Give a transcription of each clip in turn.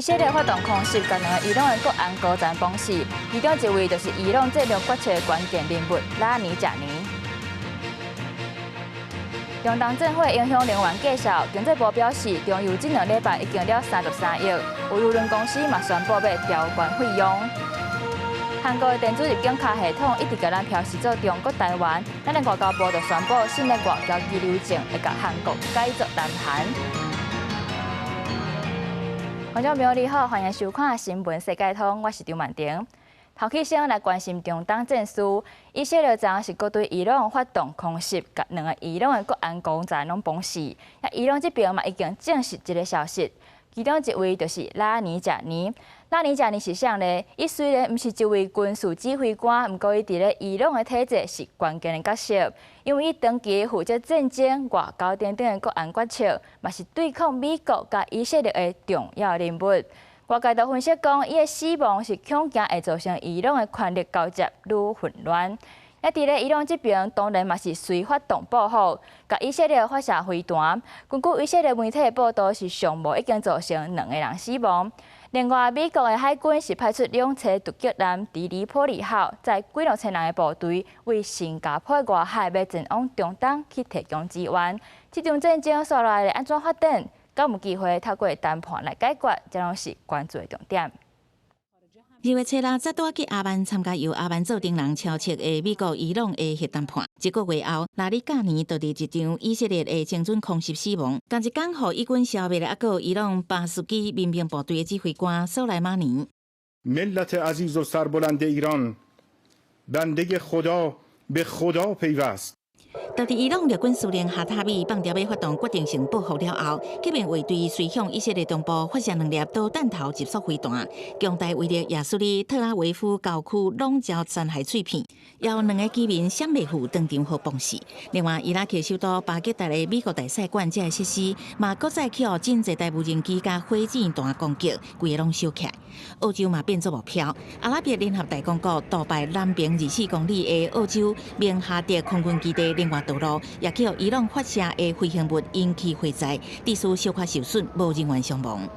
系列活动方式，甲两个伊朗的国安高层绑死，其中一位就是伊朗战略决策的关键人物拉尼贾尼。中东政府影响能源介绍，经济部表示，中油这2礼拜已经了33亿，有邮轮公司嘛宣布要调关费用。韩国的电子入境卡系统一直甲咱标示做中国台湾，咱的外交部就宣布新的外交居留证会甲韩国改作南韩。观众朋友你好，欢迎收看新闻世界通，我是张曼婷。头起先来关心中东战事，以色列昨是搁对伊朗发动空袭，甲2个伊朗的国安高层拢绑死。伊朗这边嘛已经证实这个消息，其中一位就是拉尼贾尼。拉尼贾尼是谁呢？伊虽然毋是一位军事指挥官，毋过伊伫咧伊朗的体制是关键的角色，因为伊长期负责战争、外交等等的国安决策，嘛是对抗美国甲以色列的重要人物。外界都分析讲，伊的死亡是恐惊会造成伊朗的权力交接愈混乱。伫咧伊朗这边，当然嘛是随发动报复，甲以色列发射飞弹。根据以色列媒体的报道，是上无已经造成2个人死亡。另外，美国的海军是派出2艘突击舰伫黎波里号，载几6千人的部队为新加坡外海要前往中东去提供支援。这场战争所来的安怎发展？敢有机会透过谈判来解决，这拢是关注的重点。2月7日，再度去阿曼参加由阿曼做顶人敲切的美国、伊朗的核谈判。1个月后，拉里加尼就伫一场以色列的精准空袭死亡。同一天，互以军消灭了个伊朗巴苏基民兵部队的指挥官苏莱马尼。ملت عزیز و سربلند ایران بنده خدا به خدا پیوست。到伫伊朗陆军司令哈塔米放调要发动决定性报复了后，革命卫队随向以色列东部发射2粒导弹头急速飞弹，强大威力亚速里特拉维夫郊区笼罩残骸碎片，要2个居民闪袂赴当场互绑死。另外，伊拉克首都巴格达的美国大使馆这个设施，嘛搁再去互真侪台无人机甲火箭弹攻击，规个拢烧起来。澳洲嘛变作目标，阿拉伯联合大公国杜拜南边24公里的澳洲明哈德空军基地另外道路，也去互伊朗发射的飞行物引起火灾，地区小可受损，无人员伤亡。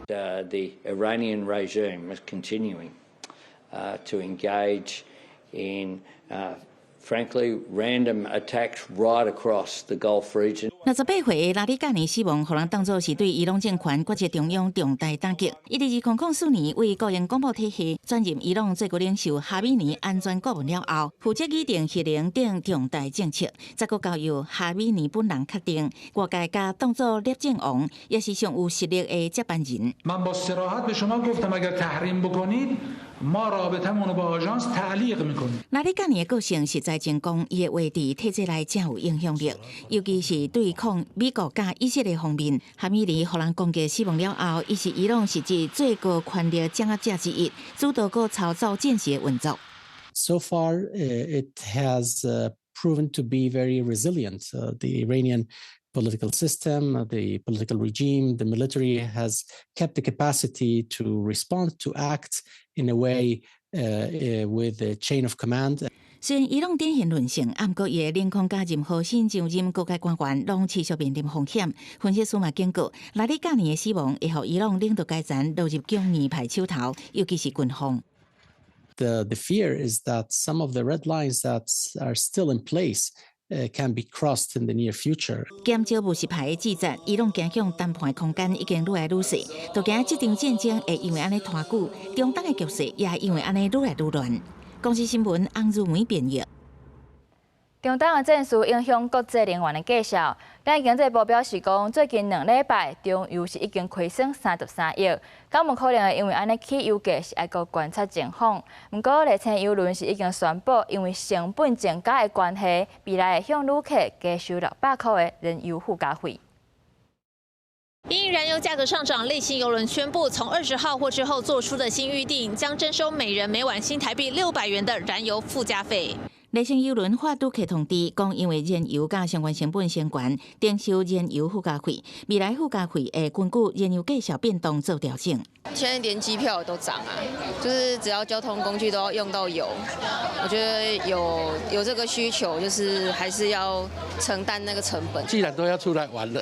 The Iranian regime is continuing to engage in, frankly, random attacks right across the Gulf region. 28岁的拉里加尼死亡，互人当作是对伊朗政权决策中央重大打击。伊伫2004年为个人广播体系转任伊朗最高领袖哈米尼安全顾问了后，负责拟定核能等重大政策，再搁交由哈米尼本人确定。外界甲当作摄政王，也是上有实力的接班人。拉里加尼的个性实在成功，伊的话伫体制内真有影响力，尤其是对抗美国甲以色列方面。哈米尼互人攻击死亡了后，伊是伊朗实质最高权力掌握者之一，主导个操作战事的运作。So far, it has proven to be very resilient. The Iranian political system, the political regime, the military has kept the capacity to respond, to act in a way with a chain of command. 虽然伊朗典型沦陷，不过伊的领空甲任何新上任各界官员拢持续面临风险。分析师嘛警告，拉里加尼的死亡会互伊朗领导阶层落入强硬派手头，尤其是军方。The fear is that some of the red lines that are still in place can be crossed in the near future. 减少务实派的指责，伊朗走向谈判的空间已经愈来愈小，就惊这场战争会因为安尼拖久，中东的局势也会因为安尼愈来愈乱。公司新闻洪如梅编译。中东的战事影响国际能源的介绍，咱经济部表示讲，最近2礼拜中油是已经亏损33亿，敢有可能会因为安尼起油价是爱搁观察情况。不过，列车邮轮是已经宣布，因为成本增加的关系，未来会向旅客加收600块的燃油附加费。因燃油价格上涨，类型邮轮宣布，从20号或之后做出的新预定，将征收每人每晚新台币600元的燃油附加费。列星邮轮发拄客通知，讲因为燃油甲相关成本升悬，征收燃油附加费。未来附加费会根据燃油价格变动做调整。现在连机票都涨啊，就是只要交通工具都要用到油，我觉得有这个需求，就是还是要承担那个成本。既然都要出来玩了，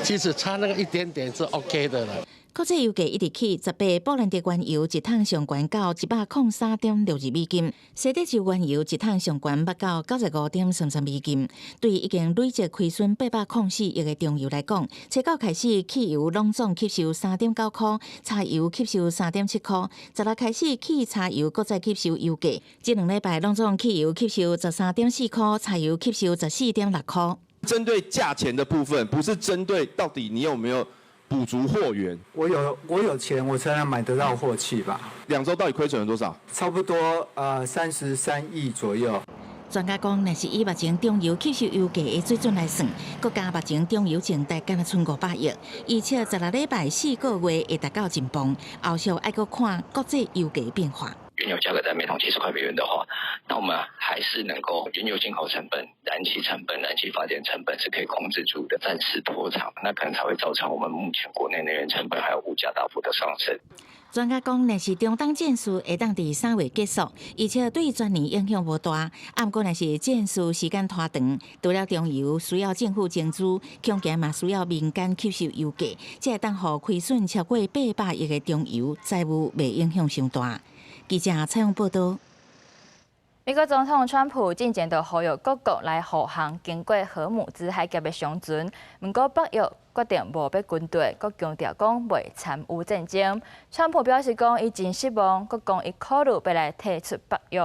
其实差那个一点点是 OK 的了。国际油价一直起18布兰特原油一桶上悬到103.62美金，西德州原油一桶上悬捌到95.33美金。对已经累积亏损804亿的中油来讲，初九开始汽油拢总吸收3.9块，柴油吸收3.7块，16开始起柴油搁再吸收油价，这2礼拜拢总汽油吸收13.4块，柴油吸收14.6块。针对价钱的部分，不是针对到底你有没有补足货源。我有钱，我才能买得到货气吧。2周到底亏损了多少？差不多33亿左右。专家讲，若是以目前中油吸收油价的水准来算，国家目前中油净值敢若剩500亿，而且16礼拜4个月会达到前磅，后续还阁看国际油价变化。原油价格在每桶70块美元的话，那我们还是能够原油进口成本、燃气成本、燃气发电成本是可以控制住的，暂时拖长，那可能才会造成我们目前国内能源成本还有物价大幅的上升。专家讲，若是中东战事会当伫3月结束，而且对全年影响无大。不过，若是战事时间拖长，除了中油需要政府增资，恐惊嘛需要民间吸收油价，才会当互亏损超过800亿的中油债务未影响伤大。记者采访报道。美国总统川普进前就呼吁各国来护航经过荷姆兹海峡的商船，不过北约决定无要军队，佮强调讲袂参与战争。川普表示讲，伊真失望，佮讲伊考虑要来退出北约。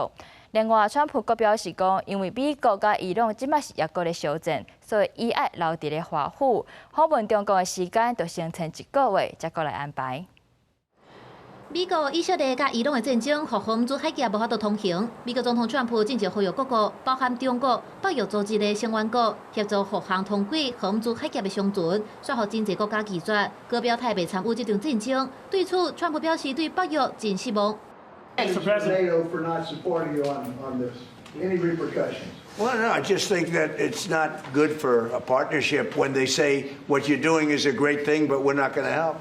另外，川普佮表示讲，因为美国甲伊朗即摆是也搁咧小战，所以伊爱留伫咧华府，访问中国的时间就先剩1个月，才过来安排。美国以色列甲伊朗的战争，互荷姆兹海峡无法度通行。美国总统川普进前呼吁各国，包含中国、北约组织的成员国，协助护航通过荷姆兹海峡的商船，说服真济国家拒绝，各表态袂参与这场战争。对此，川普表示对北约真失望。Well, no, I just think that it's not good for a partnership when they say what you're doing is a great thing, but we're not going to help.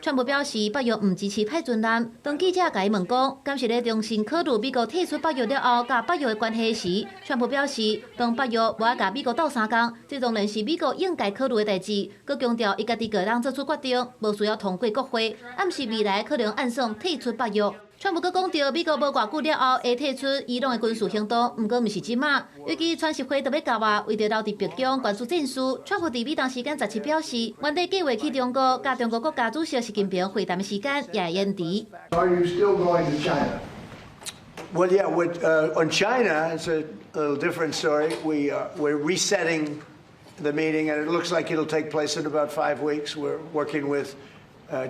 川普表示，北约唔支持派军舰。当记者甲伊问讲，敢是咧重新考虑美国退出北约了后，甲北约的关系时，川普表示，当北约无爱甲美国斗相共，这当然是美国应该考虑的代志。佮强调，伊家己个人做出决定，无需要通过国会，暗示未来可能暗算退出北约。川普阁讲到，美国无偌久了后会退出伊朗的军事行动，毋过毋是即马，预计川习会就要到啊，为着留伫北京关注战事。川普伫美东时间17表示，原地计划去中国，甲中国国家主席习近平会谈的时间也会延迟。Are you still going to China? Well, yeah. On China, it's a little different story. We're resetting the meeting, and it looks like it'll take place in about 5 weeks. We're working with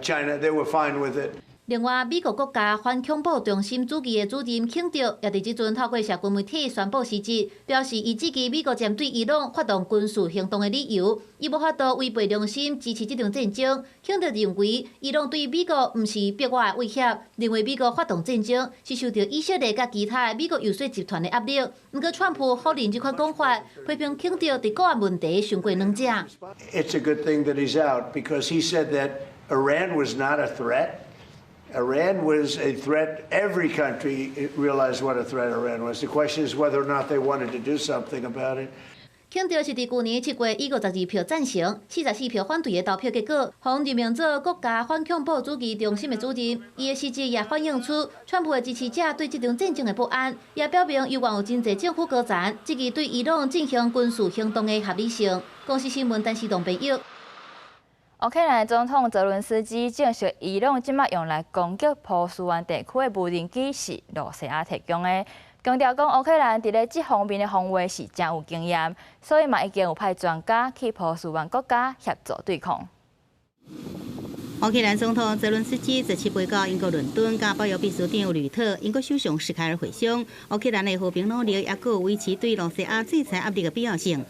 China. They were fine with it. 另外，美国国家反恐怖中心主计的主任肯德也伫即阵透过社群媒体宣布事实，表示伊支持美国针对伊朗发动军事行动的理由，伊无法度违背良心支持这场战争。肯德认为，伊朗对美国毋是迫外的威胁，认为美国发动战争是受到以色列甲其他美国游说集团的压力。不过，川普否认这款讲法，批评肯德伫国安问题上过软只。It's a good thing that he's out because he said that Iran was not a threat. Iran was a threat. Every country realized what a threat Iran was. The question is whether or not they wanted to do something about it. 肯德是伫去年7月以52票赞成、44票反对的投票结果，互任命做国家反恐怖主义中心的主任。伊的事迹也反映出川普的支持者对这场战争的不安，也表明有原有真侪政府高层积极对伊朗进行军事行动的合理性。公司新闻，陈时同朋友。乌克兰总统泽伦斯基证实，伊朗即马用来攻击波斯湾地区的无人机是罗西亚提供的，强调讲乌克兰伫咧这方面的防卫是真有经验，所以嘛已经有派专家去波斯湾国家协助对抗。乌克兰总统泽伦斯基17日到英国伦敦，甲北约秘书长吕特、英国首相史凯尔会商，乌克兰的和平努力也有维持对罗西亚制裁压力的必要性。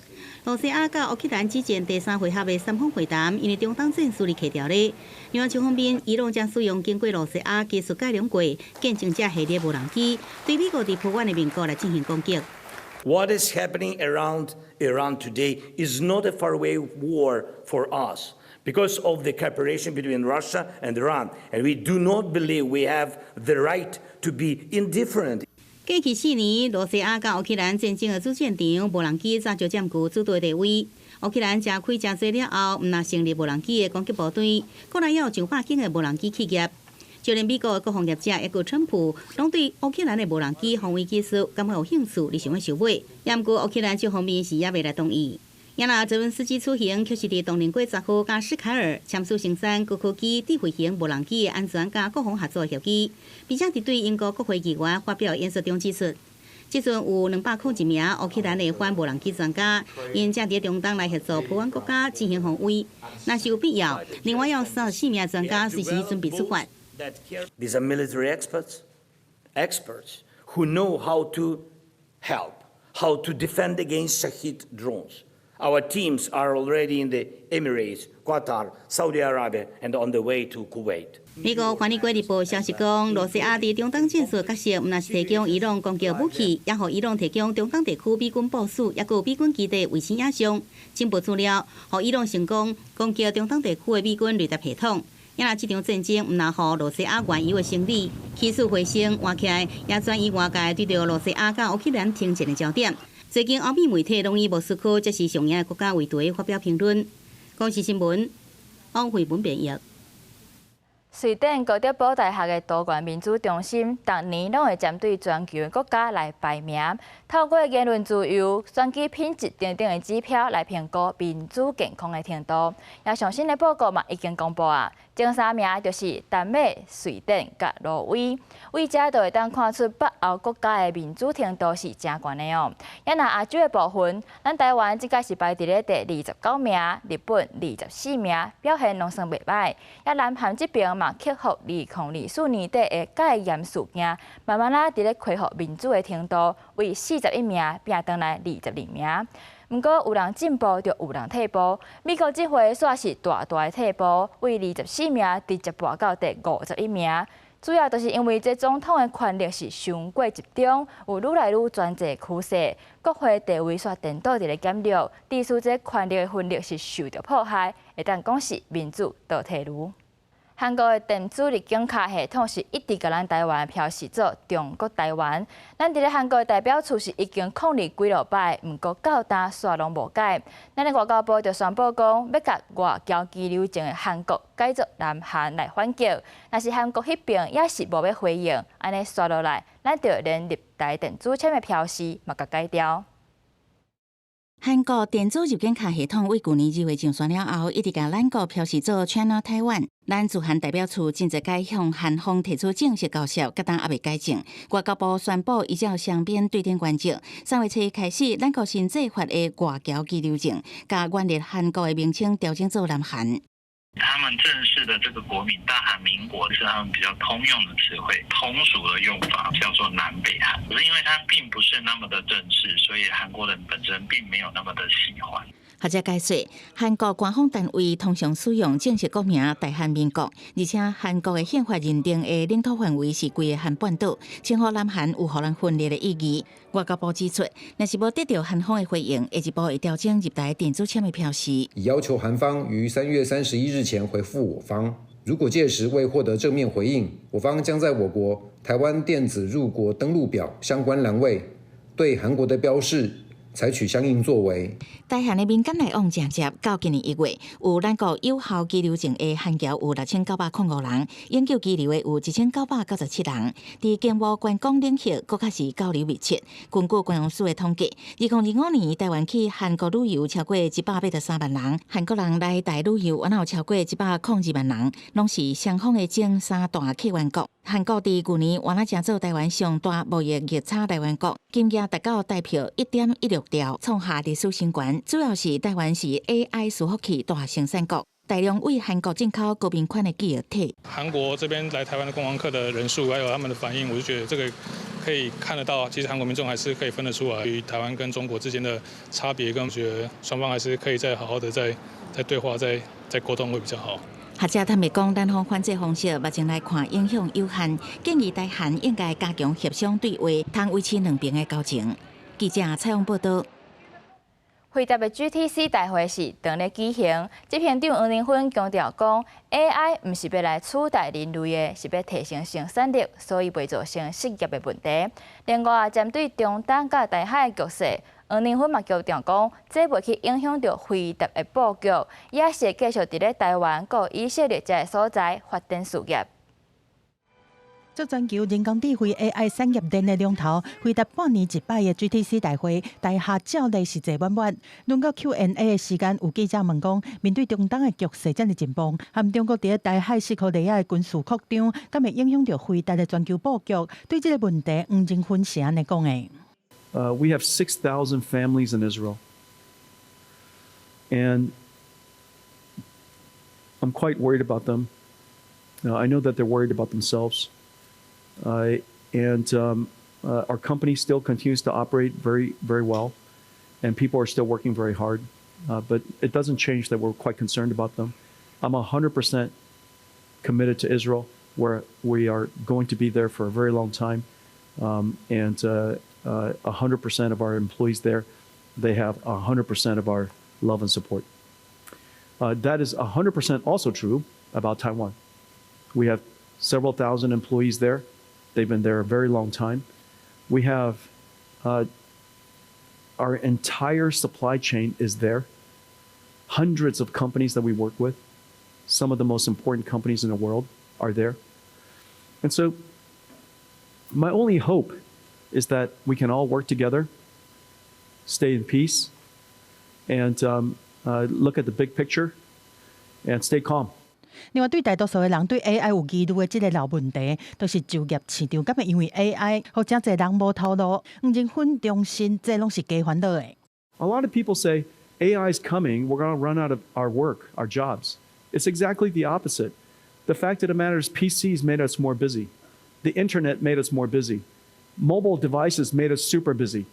罗西亚甲乌克兰之间第3回合的3方会谈，因为中东战事离开条例。另外一方面，伊朗将使用经过罗西亚技术改良过见证者系列无人机，对美国伫波湾的民国来进行攻击。What is happening around Iran today is not a faraway war for us because of the cooperation between Russia and Iran, and we do not believe we have the right to be indifferent. 过去4年，罗西亚甲乌克兰战争的主战场无人机早就占据主导地位。乌克兰加开真济了后，毋若成立无人机的攻击部队，国内也有100间的无人机企业。就连美国的各行业者，也有川普，拢对乌克兰的无人机防卫技术感觉有兴趣，你想要收买。也毋过乌克兰这方面是也未来同意。也那泽伦斯基出行，却是伫当年过10号甲史凯尔签署生产高科技智慧型无人机的安全甲国防合作协议，并且伫对英国国会议员发表演说中指出，即阵有201名乌克兰的反无人机专家，因正伫中东来协助普湾国家进行防卫。若是有必要，另外有34名专家随时准备出发。These are military experts who know how to help, how to defend against Shahid drones. Our teams are already in the Emirates, Qatar, Saudi Arabia, and on the way to Kuwait. 美国翻译过日报消息讲，罗西亚伫中东战术角色，毋但是提供伊朗攻击武器，也互伊朗提供中东地区美军部署，也有美军基地卫星影像、进步资料，互伊朗成功攻击中东地区的美军雷达系统。也若这场战争毋但互罗西亚原有的胜利起死回生换起来，也转移外界对着罗西亚甲乌克兰停战的焦点。最近，欧美媒体拢以莫斯科这是上赢的国家为题发表评论。公视新闻，汪慧文编译。瑞典高德堡大学的多元民主中心，逐年拢会针对全球的国家来排名，透过言论自由、选举品质等等的指标来评估民主健康的程度。也上新的报告嘛已经公布啊，前3名就是丹麦、瑞典甲挪威。为遮就会当看出北欧国家的民主程度是真悬的哦。也若亚洲的部分，咱台湾即个是排伫咧第29名，日本24名，表现拢算袂歹。也南韩这边嘛克服2024年底的戒严事件，慢慢伫咧恢复民主的程度，为41名拼转来22名。毋过有人进步就有人退步，美国这回煞是大大的退步，为24名直接跋到第51名。主要就是因为这总统的权力是伤过集中，有愈来愈专制趋势，国会地位煞颠倒伫咧减弱，致使这权力的分裂是受到迫害，会当讲是民主倒退路。韩国的电子入境卡系统是一直甲咱台湾标示做中国台湾。咱伫咧韩国的代表处是已经抗议几落摆，毋过到今煞拢无改。咱的外交部就宣布讲，要甲外交居留证的韩国改做南韩来反击。若是韩国迄边也是无要回应，安尼刷落来，咱就连入台电子签的标示嘛甲改掉。韩国电子入境卡系统为去年2月上线了后，一直甲咱国标示做 China Taiwan。咱驻韩代表处正在改向韩方提出正式交涉，甲当还未改正。外交部宣布，依照双边对等原则，3月初开始，咱国新制发的外交居留证，甲原列韩国的名称调整做南韩。他们正式的这个国民大韩民国是他们比较通用的词汇，通俗的用法叫做南北韩。可是因为它并不是那么的正式，所以韩国人本身并没有那么的喜欢。学者解说，韩国官方单位通常使用正式国名大韩民国，而且韩国的宪法认定的领土范围是规个韩半岛，称呼南韩有互人分裂的意义。外交部指出，若是无得到韩方的回应，下一步会调整入台电子签的标示，已要求韩方于3月31日前回复我方。如果届时未获得正面回应，我方将在我国台湾电子入国登录表相关栏位对韩国的标示采取相应作为。大韩的民间来往正接，到今年1月，有咱国有效居留证的韩侨有6905人，永久居留的有1997人。伫经贸观光领域，搁较是交流密切。根据观光署的统计，2025年台湾去韩国旅游超过183万人，韩国人来台旅游也有超过102万人，拢是双方的前3大客源国。韩国伫去年原来正做台湾上大贸易逆差来源国，金额达到代表1.16兆，创下历史新高。主要是台湾是 AI 伺服器大生产国，大量为韩国进口高频宽的记忆体。韩国这边来台湾的观光客的人数，还有他们的反应，我就觉得这个可以看得到，其实韩国民众还是可以分得出来，与台湾跟中国之间的差别，跟我觉得双方还是可以再好好的再对话、再沟通会比较好。学者坦白讲，单方反制方式目前来看影响有限，建议台韩应该加强协商对话，通维持两边的交情。记者采访报道。回答的 GTC 大会是当日举行，执行长黄仁勋强调讲 ，AI 唔是要来取代人类的，是要提升生产力，所以袂造成失业的问题。另外，针对中东甲台海的局势，黄仁勋嘛强调讲，这袂去影响到回答的布局，也是继续伫咧台湾、各以色列这所在发展事业。做全球人工智慧 AI 产业链的龙头，回答半年一摆的 GTC 大会，台下照例是坐满满。轮到 Q&A 的时间，有记者问讲，面对中东的局势这么紧绷，含中国伫台海西科利亚的军事扩张，敢会影响到回答的全球布局？对这个问题，黄仁勋是安尼讲的。We have 6,000 families in Israel, and I'm quite worried about them. I know that they're worried about themselves. Our company still continues to operate very, very well, and people are still working very hard. But it doesn't change that we're quite concerned about them. I'm 100% committed to Israel, where we are going to be there for a very long time. 100% of our employees there, they have 100% of our love and support. That is 100% also true about Taiwan. We have several thousand employees there. They've been there a very long time. We have our entire supply chain is there. Hundreds of companies that we work with, some of the most important companies in the world are there. And so my only hope is that we can all work together, stay in peace, and look at the big picture and stay calm. 另外，对大多数的人对 AI 有疑虑的这个老问题，都是就业市场敢会因为 AI 或真侪人无头路。黄仁勋重申，这拢是假烦恼的。A lot of people say AI is coming, we're going to run out of our work, our jobs. It's exactly the opposite. The fact of the matter is PCs made us more busy. The internet made us more busy. Mobile devices made us super busy.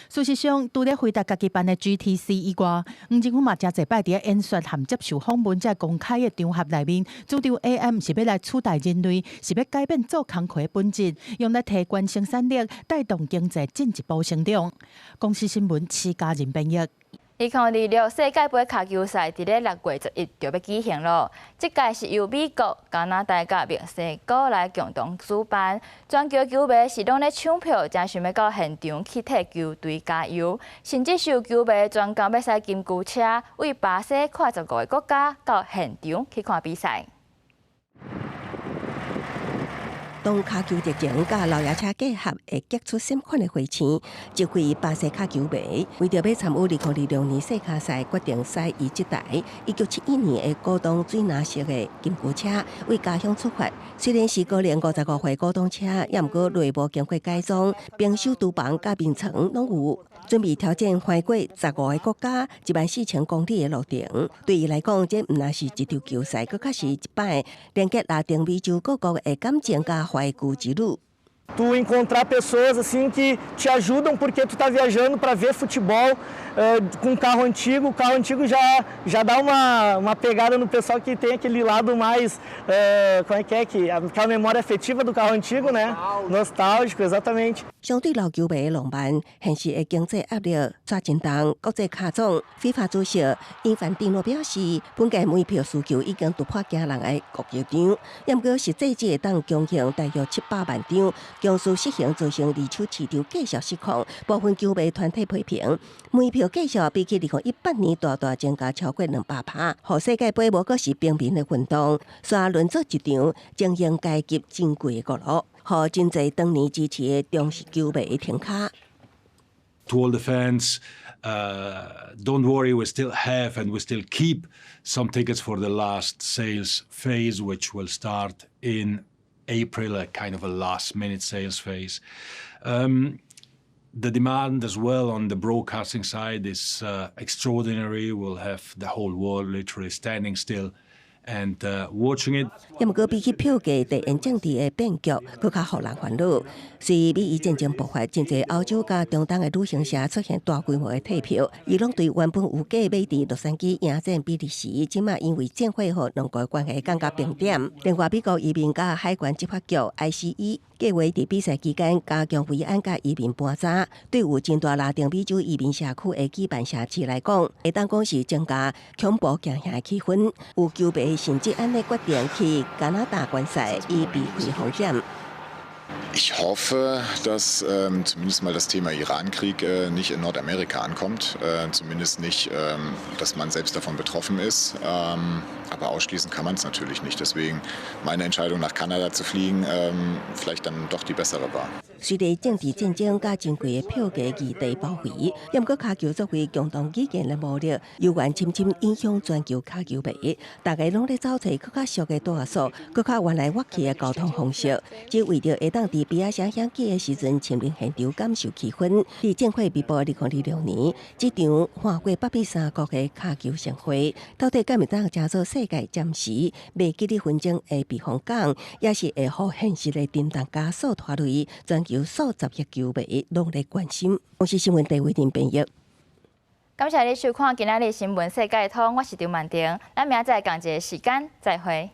事实上，除了回答家己办的 GTC 以外，黄仁勋嘛真侪摆伫演说含接受访问在公开的场合内面，主张 AI 毋是要来取代人类，是要改变做工课的本质，用来提高生产力，带动经济进一步成长。公司新闻施家人编译。2026世界杯卡球赛伫咧6月11就要举行咯。这届是由美国、加拿大甲墨西哥来共同主办。全球球迷是拢咧抢票，正想要到现场去替球队加油，甚至是有球迷专工要驶金龟车，为巴西跨15个国家到现场去看比赛。当卡球热情甲老爷车结合，会激出闪款的花钱，即回巴西卡球迷为着要参与2026年世界赛，决定驶以这台1971年的古董水蓝色的金龟车为家乡出发。虽然是高龄55岁古董车，也毋过内部经过改装，冰修厨房甲面床拢有，准备挑战环过15个国家14000公里的路程。对伊来讲，这毋但是一场球赛，更加是一摆连接拉丁美洲各国的感情甲怀旧之旅。Tu encontrar pessoas assim que te ajudam porque tu tá viajando para ver futebol com carro antigo. O carro antigo já dá uma pegada no pessoal que tem aquele lado mais como é que aquela memória afetiva do carro antigo, né? Nostálgico, exatamente. 相对老球迷的浪漫，现实的经济压力抓真重。国际卡总FIFA主席因凡蒂诺表示，本届门票需求已经突破惊人的国际场，不过实际只会当供应大约700万张。公司实行造成二手市场继续失控，部分球迷团体批评，门票继续比起2018年大增加超过200%，互世界杯无过是平民的运动，煞轮做一场精英阶级珍贵的角落，互真侪当年支持的忠实球迷停卡。To all the fans, don't worry, we still have and we still keep some tickets for the last sales phase, which will start in April, a kind of a last-minute sales phase. The demand as well on the broadcasting side is extraordinary. We'll have the whole world literally standing still and watching it. 不过比起票价地缘政治的变局，更加互人烦恼。随美伊战争爆发，真侪欧洲甲中东的旅行社出现大规模的退票，伊拢对原本有价买伫洛杉矶迎战比利时，即马因为战火后两国关系更加冰点。另外，美国移民甲海关执法局 ICE 计划伫比赛期间加强维安甲移民搬查，对有真大拉丁美洲移民社区的举办社区来讲，会当讲是增加恐怖惊吓的气氛。有球迷甚至安尼决定去加拿大观赛，以避开风险。 Ich hoffe, dass zumindest mal das Thema Iran-Krieg nicht in Nordamerika ankommt. Zumindest nicht, dass man selbst davon betroffen ist. Aber ausschließen kann man es natürlich nicht. Deswegen meine Entscheidung, nach Kanada zu fliegen, vielleicht dann doch die bessere war. 随着政治战争甲珍贵的票价议题爆发，也毋过卡球作为共同语言的魔力，有缘深深影响全球卡球迷。大家拢咧找找更较俗的大数，更较原来活气的交通方式，只为着会当伫比亚响响起的时阵亲临现场感受气氛。伫正会微博2026年，这场跨过803国的卡球盛会，到底敢会当加做世界暂时未激烈纷争的避风港，也是会互现实的震荡加速拖累全球数十亿球迷拢在关心。我是新闻台为您编译。感谢你收看今仔日新闻世界通，我是张曼婷，咱明仔载同一个时间再会。